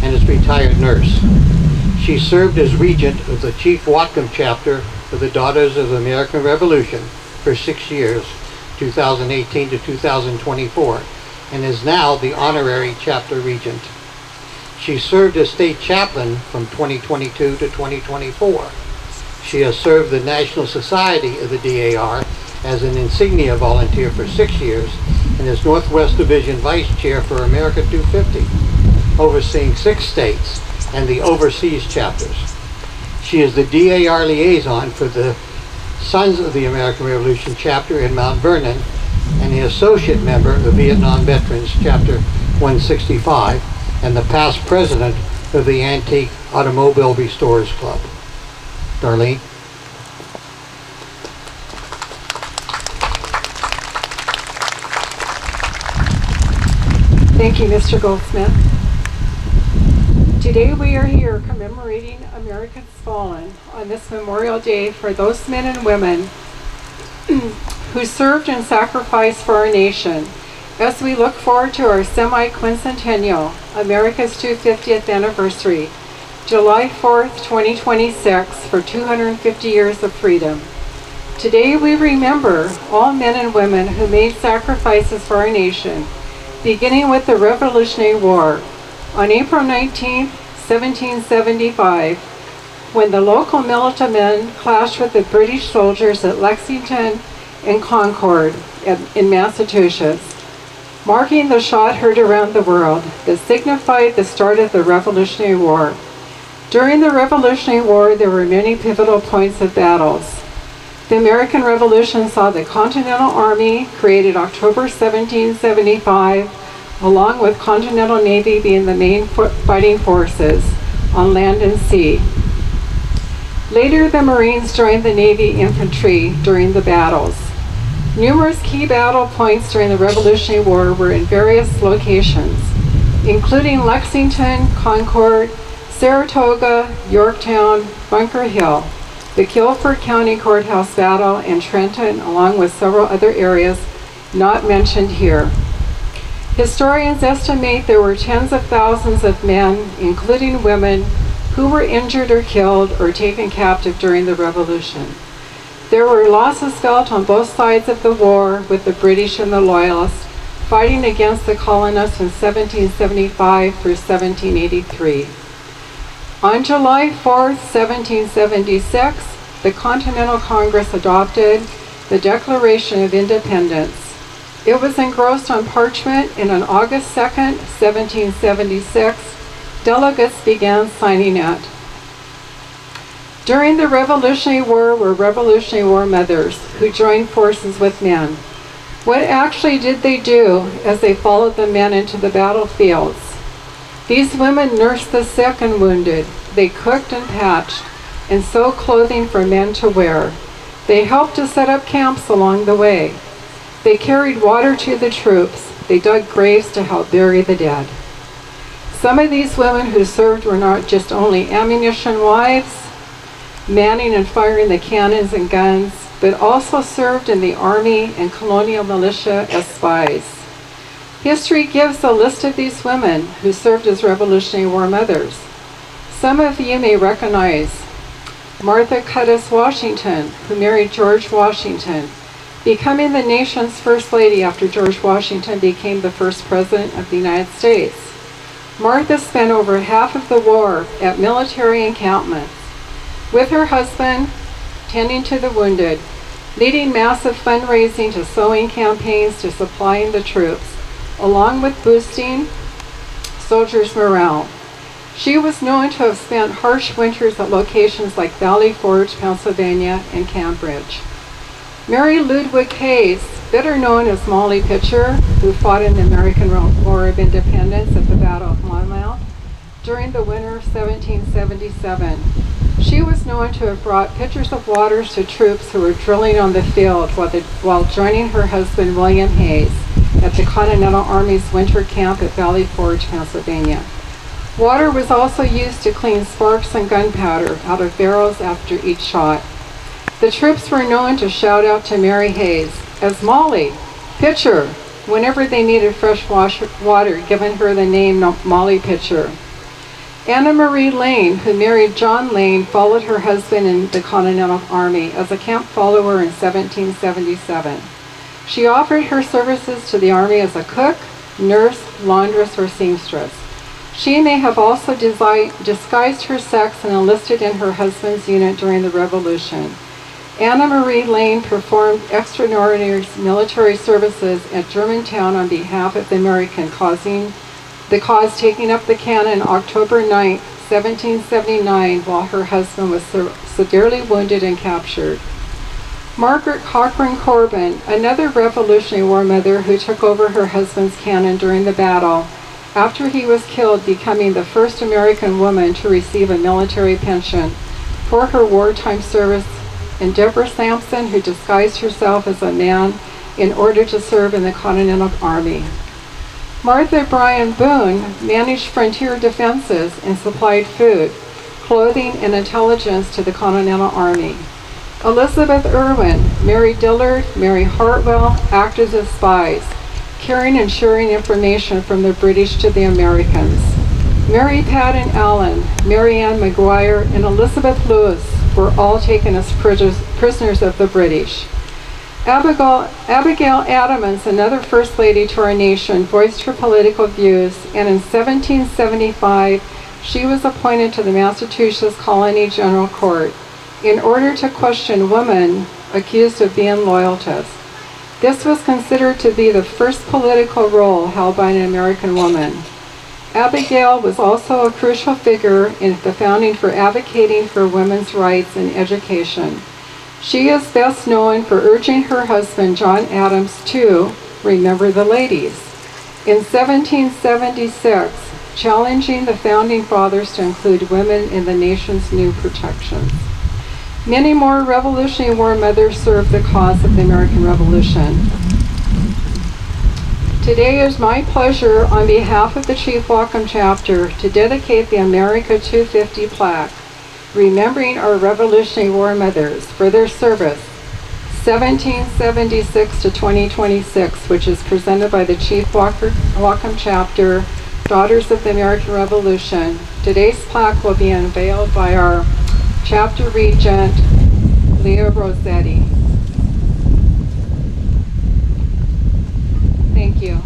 and is a retired nurse. She served as regent of the Chief Whatcom chapter of the Daughters of the American Revolution for 6 years, 2018 to 2024, and is now the honorary chapter regent. She served as state chaplain from 2022 to 2024. She has served the National Society of the DAR as an insignia volunteer for 6 years and is Northwest Division Vice Chair for America 250, overseeing 6 states and the overseas chapters. She is the DAR liaison for the Sons of the American Revolution chapter in Mount Vernon and the associate member of the Vietnam Veterans Chapter 165 and the past president of the Antique Automobile Restorers Club. Darlene. Thank you, Mr. Goldsmith. Today we are here commemorating America's fallen on this Memorial Day for those men and women who served and sacrificed for our nation as we look forward to our semi-quincentennial, America's 250th anniversary, July 4th, 2026, for 250 years of freedom. Today we remember all men and women who made sacrifices for our nation, beginning with the Revolutionary War. On April 19, 1775, when the local militia men clashed with the British soldiers at Lexington and Concord in Massachusetts, marking the shot heard around the world that signified the start of the Revolutionary War. During the Revolutionary War, there were many pivotal points of battles. The American Revolution saw the Continental Army, created October 1775, along with Continental Navy being the main fighting forces on land and sea. Later, the Marines joined the Navy infantry during the battles. Numerous key battle points during the Revolutionary War were in various locations, including Lexington, Concord, Saratoga, Yorktown, Bunker Hill, the Guilford County Courthouse battle, and Trenton, along with several other areas not mentioned here. Historians estimate there were tens of thousands of men, including women, who were injured or killed or taken captive during the Revolution. There were losses felt on both sides of the war, with the British and the Loyalists fighting against the colonists from 1775 through 1783. On July 4th, 1776, the Continental Congress adopted the Declaration of Independence. It was engrossed on parchment, and on August 2nd, 1776, delegates began signing it. During the Revolutionary War were Revolutionary War mothers who joined forces with men. What actually did they do as they followed the men into the battlefields? These women nursed the sick and wounded. They cooked and patched and sewed clothing for men to wear. They helped to set up camps along the way. They carried water to the troops. They dug graves to help bury the dead. Some of these women who served were not just only ammunition wives, manning and firing the cannons and guns, but also served in the army and colonial militia as spies. History gives a list of these women who served as Revolutionary War mothers. Some of you may recognize Martha Cuttis Washington, who married George Washington, becoming the nation's first lady after George Washington became the first president of the United States. Martha spent over half of the war at military encampments, with her husband, tending to the wounded, leading massive fundraising to sewing campaigns to supplying the troops, along with boosting soldiers' morale. She was known to have spent harsh winters at locations like Valley Forge, Pennsylvania, and Cambridge. Mary Ludwig Hayes, better known as Molly Pitcher, who fought in the American War of Independence at the Battle of Monmouth during the winter of 1777. She was known to have brought pitchers of water to troops who were drilling on the field while joining her husband, William Hayes, at the Continental Army's winter camp at Valley Forge, Pennsylvania. Water was also used to clean sparks and gunpowder out of barrels after each shot. The troops were known to shout out to Mary Hayes as Molly, Pitcher, whenever they needed fresh water, giving her the name Molly Pitcher. Anna Marie Lane, who married John Lane, followed her husband in the Continental Army as a camp follower in 1777. She offered her services to the Army as a cook, nurse, laundress, or seamstress. She may have also disguised her sex and enlisted in her husband's unit during the Revolution. Anna Marie Lane performed extraordinary military services at Germantown on behalf of the American cause taking up the cannon October 9, 1779, while her husband was severely wounded and captured. Margaret Cochrane Corbin, another Revolutionary War mother who took over her husband's cannon during the battle, after he was killed, becoming the first American woman to receive a military pension for her wartime service, and Deborah Sampson, who disguised herself as a man in order to serve in the Continental Army. Martha Bryan Boone managed frontier defenses and supplied food, clothing, and intelligence to the Continental Army. Elizabeth Irwin, Mary Dillard, Mary Hartwell acted as spies, carrying and sharing information from the British to the Americans. Mary Patton Allen, Mary Ann Maguire, and Elizabeth Lewis were all taken as prisoners of the British. Abigail Adams, another First Lady to our nation, voiced her political views, and in 1775, she was appointed to the Massachusetts Colony General Court in order to question women accused of being loyalists. This was considered to be the first political role held by an American woman. Abigail was also a crucial figure in the founding for advocating for women's rights in education. She is best known for urging her husband, John Adams, to remember the ladies. In 1776, challenging the founding fathers to include women in the nation's new protections. Many more Revolutionary War mothers served the cause of the American Revolution. Today it is my pleasure, on behalf of the Chief Whatcom Chapter, to dedicate the America 250 plaque, remembering our Revolutionary War mothers for their service, 1776 to 2026, which is presented by the Chief Whatcom Chapter, Daughters of the American Revolution. Today's plaque will be unveiled by our Chapter Regent, Leah Rossetti. Thank you.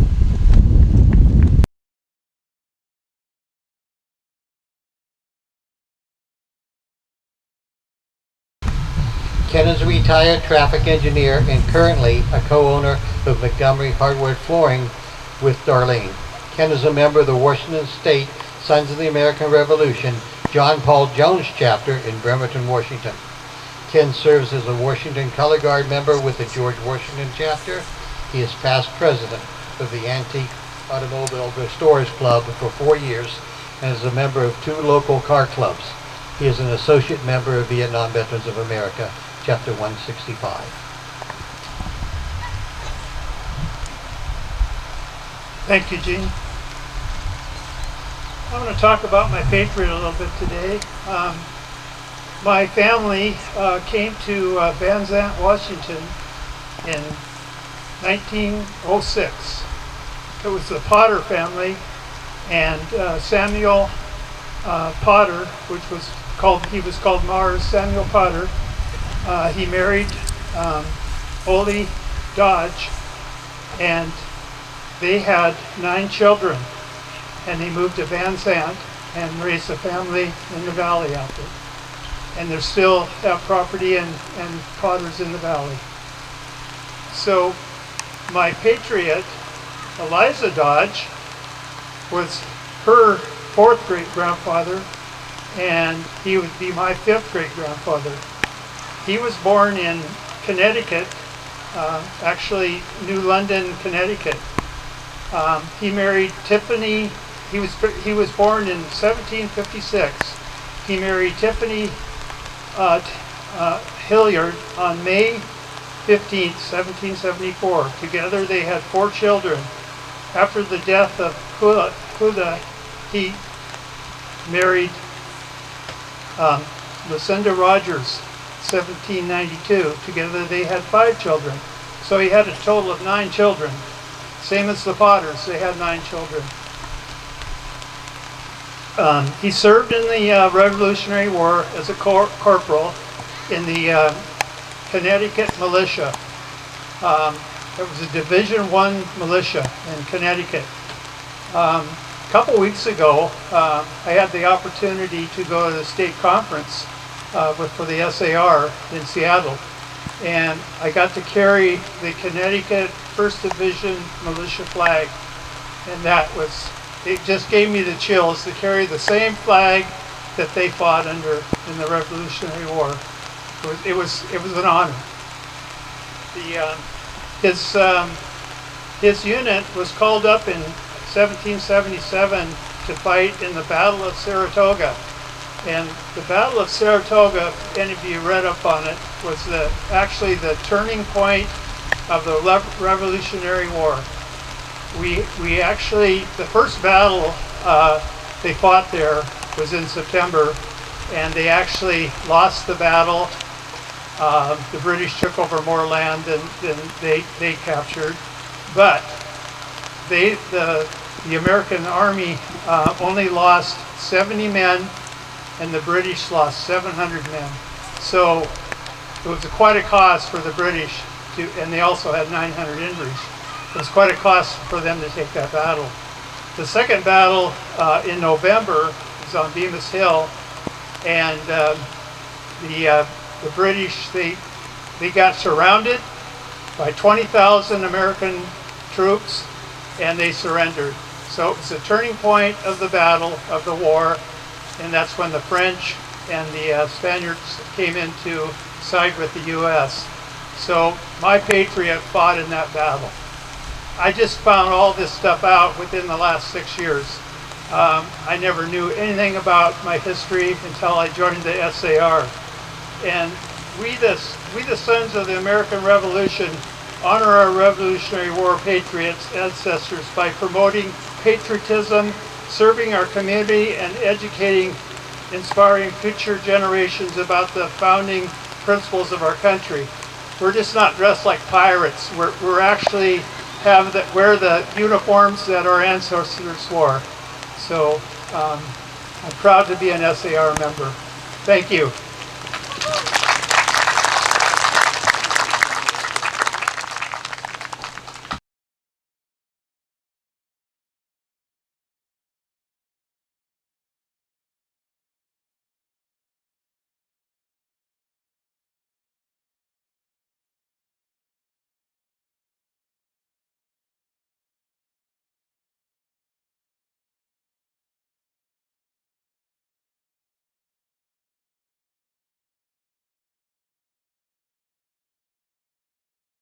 Ken is a retired traffic engineer and currently a co-owner of Montgomery Hardwood Flooring with Darlene. Ken is a member of the Washington State Sons of the American Revolution John Paul Jones chapter in Bremerton, Washington. Ken serves as a Washington Color Guard member with the George Washington chapter. He is past president of the Antique Automobile Restorers Club for 4 years and is a member of 2 local car clubs. He is an associate member of Vietnam Veterans of America, Chapter 165. Thank you, Gene. I'm going to talk about my patriot a little bit today. My family came to Van Zandt, Washington in 1906. It was the Potter family, and Samuel Potter, he was called Mars, Samuel Potter. He married Olie Dodge, and they had 9 children, and they moved to Van Zandt and raised a family in the valley out there. And they still have property and Potters in the valley. So my patriot, Eliza Dodge, was her 4th great-grandfather, and he would be my 5th great-grandfather. He was born in Connecticut, actually New London, Connecticut. He married Tiffany. He was born in 1756. He married Tiffany Hilliard on May 15, 1774. Together they had 4 children. After the death of Huda, he married Lucinda Rogers, 1792. Together they had 5 children. So he had a total of 9 children. Same as the Potters, they had 9 children. He served in the Revolutionary War as a corporal in the Connecticut militia. It was a Division I militia in Connecticut. A couple weeks ago, I had the opportunity to go to the state conference for the SAR in Seattle, and I got to carry the Connecticut 1st Division militia flag, and it just gave me the chills to carry the same flag that they fought under in the Revolutionary War. It was an honor. His unit was called up in 1777 to fight in the Battle of Saratoga. And the Battle of Saratoga, if any of you read up on it, was actually the turning point of the Revolutionary War. We actually, the first battle they fought there was in September, and they actually lost the battle. The British took over more land than they captured, but the American Army only lost 70 men, and the British lost 700 men. So it was quite a cost for the British, and they also had 900 injuries. It was quite a cost for them to take that battle. The second battle in November was on Bemis Hill, and the British, they got surrounded by 20,000 American troops, and they surrendered. So it was a turning point of the battle, of the war, and that's when the French and the Spaniards came in to side with the U.S. So my patriot fought in that battle. I just found all this stuff out within the last 6 years. I never knew anything about my history until I joined the SAR. And we the sons of the American Revolution honor our Revolutionary War patriots, ancestors, by promoting patriotism, serving our community, and educating, inspiring future generations about the founding principles of our country. We're just not dressed like pirates. We're actually wear the uniforms that our ancestors wore. So I'm proud to be an SAR member. Thank you.